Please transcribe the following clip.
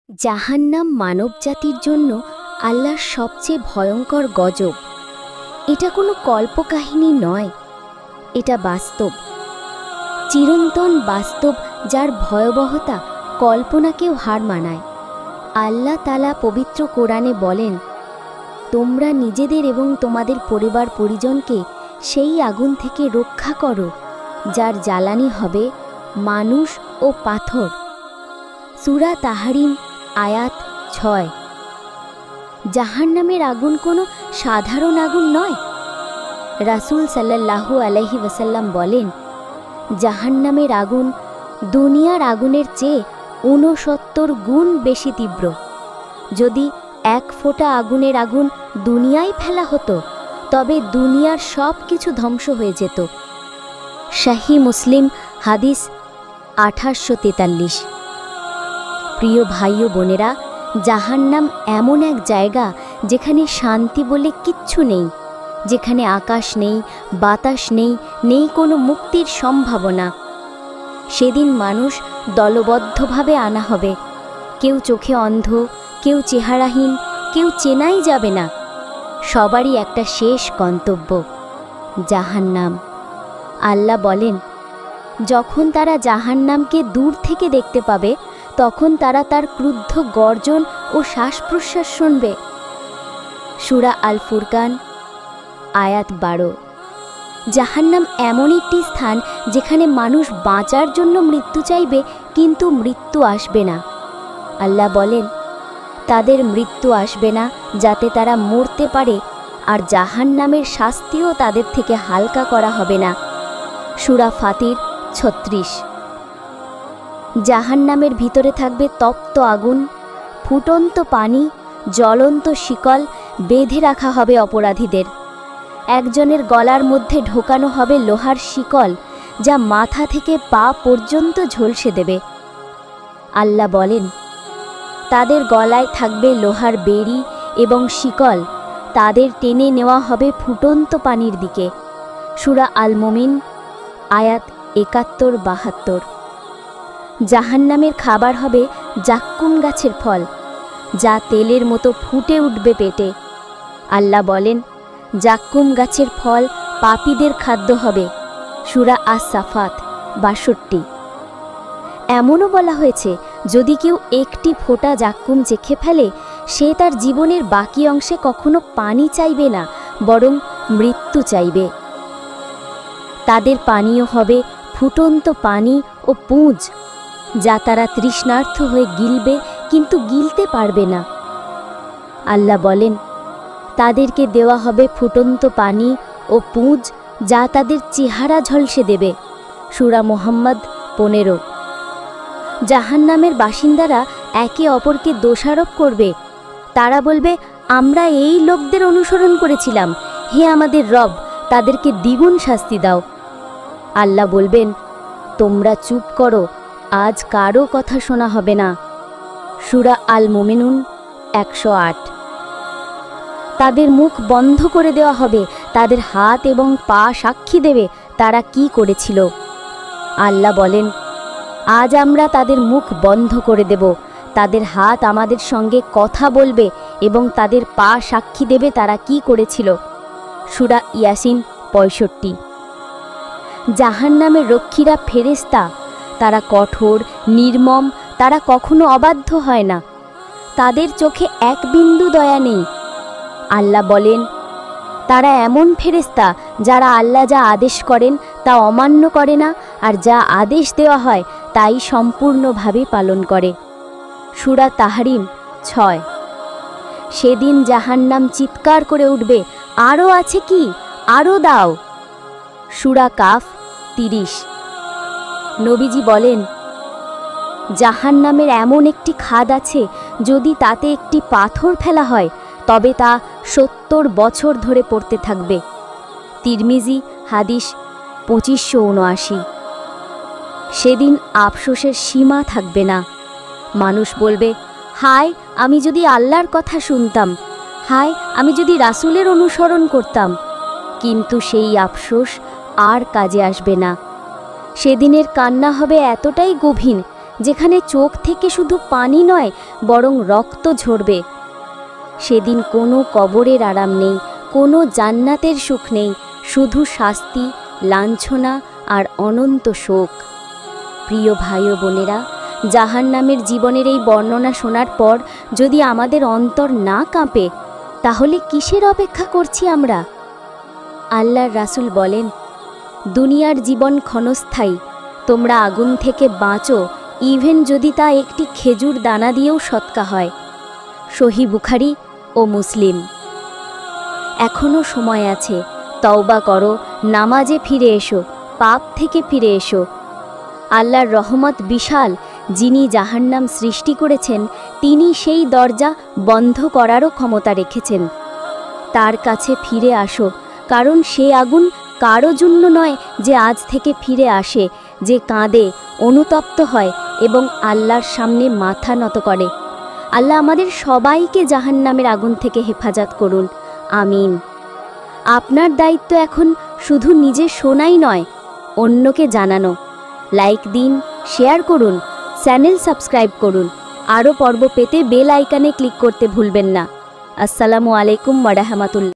জাহান্নাম মানবজাতির জন্য আল্লাহর সবচেয়ে ভয়ঙ্কর গজব। এটা কোনো কল্পকাহিনী নয়, এটা বাস্তব, চিরন্তন বাস্তব, যার ভয়াবহতা কল্পনাকেও হার মানায়। আল্লাহ তাআলা পবিত্র কোরআনে বলেন, তোমরা নিজেদের এবং তোমাদের পরিবার পরিজনকে সেই আগুন থেকে রক্ষা করো যার জ্বালানি হবে মানুষ ও পাথর। সূরা তাহরিম আয়াত 6। জাহান্নামের আগুন কোনো সাধারণ আগুন নয়। রাসূল সাল্লাল্লাহু আলাইহি ওয়াসাল্লাম বলেন, জাহান্নামের আগুন দুনিয়ার আগুনের চেয়ে ৬৯ গুণ বেশি তীব্র। যদি এক ফোঁটা আগুনের আগুন দুনিয়ায় ফেলা হতো, তবে দুনিয়ার সব কিছু ধ্বংস হয়ে যেত। শাহী মুসলিম হাদিস ২৮৪৩। প্রিয় ভাই ও বোনেরা, জাহান্নাম এমন এক জায়গা যেখানে শান্তি বলে কিচ্ছু নেই, যেখানে আকাশ নেই, বাতাস নেই, নেই কোনো মুক্তির সম্ভাবনা। সেদিন মানুষ দলবদ্ধভাবে আনা হবে, কেউ চোখে অন্ধ, কেউ চেহারাহীন, কেউ চেনাই যাবে না। সবারই একটা শেষ গন্তব্য, জাহান্নাম। আল্লাহ বলেন, যখন তারা জাহান্নামকে দূর থেকে দেখতে পাবে, তখন তারা তার ক্রুদ্ধ গর্জন ও শ্বাস প্রশ্বাস শুনবে। সূরা আল ফুরকান আয়াত ১২। জাহান্নাম এমন একটি স্থান যেখানে মানুষ বাঁচার জন্য মৃত্যু চাইবে, কিন্তু মৃত্যু আসবে না। আল্লাহ বলেন, তাদের মৃত্যু আসবে না যাতে তারা মরতে পারে, আর জাহান্নামের শাস্তিও তাদের থেকে হালকা করা হবে না। সূরা ফাতির ৩৬। জাহান্নামের ভিতরে থাকবে তপ্ত আগুন, ফুটন্ত পানি, জ্বলন্ত শিকল বেঁধে রাখা হবে অপরাধীদের। একজনের গলার মধ্যে ঢোকানো হবে লোহার শিকল, যা মাথা থেকে পা পর্যন্ত ঝলসে দেবে। আল্লাহ বলেন, তাদের গলায় থাকবে লোহার বেড়ি এবং শিকল, তাদের টেনে নেওয়া হবে ফুটন্ত পানির দিকে। সূরা আল মুমিন আয়াত ৭১-৭২। জাহান্নামের খাবার হবে জাক্কুম গাছের ফল, যা তেলের মতো ফুটে উঠবে পেটে। আল্লাহ বলেন, জাক্কুম গাছের ফল পাপীদের খাদ্য হবে। সূরা আস-সাফাত ৬২। এমনও বলা হয়েছে, যদি কেউ একটি ফোঁটা জাক্কুম চেখে ফেলে, সে তার জীবনের বাকি অংশে কখনো পানি চাইবে না, বরং মৃত্যু চাইবে। তাদের পানীয় হবে ফুটন্ত পানি ও পুঁজ, যা তারা তৃষ্ণার্ত হয়ে গিলবে, কিন্তু গিলতে পারবে না। আল্লাহ বলেন, তাদেরকে দেওয়া হবে ফুটন্ত পানি ও পুঁজ, যা তাদের চেহারা ঝলসে দেবে। সূরা মুহাম্মদ ১৫। জাহান্নামের বাসিন্দারা একে অপরকে দোষারোপ করবে। তারা বলবে, আমরা এই লোকদের অনুসরণ করেছিলাম, হে আমাদের রব, তাদেরকে দ্বিগুণ শাস্তি দাও। আল্লাহ বলবেন, তোমরা চুপ করো, আজ কারও কথা শোনা হবে না। সূরা আল মুমিনুন ১০৮। তাদের মুখ বন্ধ করে দেওয়া হবে, তাদের হাত এবং পা সাক্ষী দেবে তারা কি করেছিল। আল্লাহ বলেন, আজ আমরা তাদের মুখ বন্ধ করে দেব, তাদের হাত আমাদের সঙ্গে কথা বলবে এবং তাদের পা সাক্ষী দেবে তারা কি করেছিল। সূরা ইয়াসিন ৬৫। জাহান্নামের রক্ষীরা ফেরেশতা, তারা কঠোর, নির্মম, তারা কখনো অবাধ্য হয় না, তাদের চোখে এক বিন্দু দয়া নেই। আল্লাহ বলেন, তারা এমন ফেরেশতা যারা আল্লাহ যা আদেশ করেন তা অমান্য করে না, আর যা আদেশ দেওয়া হয় তাই সম্পূর্ণভাবে পালন করে। সূরা তাহরিম ৬। সেদিন জাহান্নাম চিৎকার করে উঠবে, আরও আছে কি, আরও দাও। সূরা কাফ ৩০। নবীজি বলেন, জাহান্নামের এমন একটি খাদ আছে, যদি তাতে একটি পাথর ফেলা হয়, তবে তা ৭০ বছর ধরে পড়তে থাকবে। তিরমিজি হাদিস ২৫৭৯। সেদিন আফসোসের সীমা থাকবে না। মানুষ বলবে, হায়, আমি যদি আল্লাহর কথা শুনতাম, হায়, আমি যদি রাসূলের অনুসরণ করতাম। কিন্তু সেই আফসোস আর কাজে আসবে না। সেদিনের কান্না হবে এতটাই গভীর যেখানে চোখ থেকে শুধু পানি নয় বরং রক্ত ঝরবে। সেদিন কোনো কবরের আরাম নেই, কোনো জান্নাতের সুখ নেই, শুধু শাস্তি, লাঞ্ছনা আর অনন্ত শোক। প্রিয় ভাই ও বোনেরা, জাহান্নামের জীবনের এই বর্ণনা শোনার পর যদি আমাদের অন্তর না কাঁপে, তাহলে কিসের অপেক্ষা করছি আমরা? আল্লাহর রাসূল বলেন, দুনিয়ার জীবন ক্ষণস্থায়ী, তোমরা আগুন থেকে বাঁচো, ইভেন যদি তা একটি খেজুর দানা দিয়েও সৎকা হয়। সহিহ বুখারী ও মুসলিম। এখনও সময় আছে, তওবা করো, নামাজে ফিরে এসো, পাপ থেকে ফিরে এসো। আল্লাহর রহমত বিশাল, যিনি জাহান্নাম সৃষ্টি করেছেন তিনি সেই দরজা বন্ধ করারও ক্ষমতা রেখেছেন। তার কাছে ফিরে আসো, কারণ সে আগুন কারো জন্য নয় যে আজ থেকে ফিরে আসে, যে কাঁদে, অনুতপ্ত হয় এবং আল্লাহর সামনে মাথা নত করে। আল্লাহ আমাদের সবাইকে জাহান্নামের আগুন থেকে হেফাজত করুন, আমিন। আপনার দায়িত্ব এখন শুধু নিজে শোনাই নয়, অন্যকে জানানো। লাইক দিন, শেয়ার করুন, চ্যানেল সাবস্ক্রাইব করুন। আরও পর্ব পেতে বেল আইকনে ক্লিক করতে ভুলবেন না। আসসালামু আলাইকুম ওয়া রাহমাতুল্লাহ।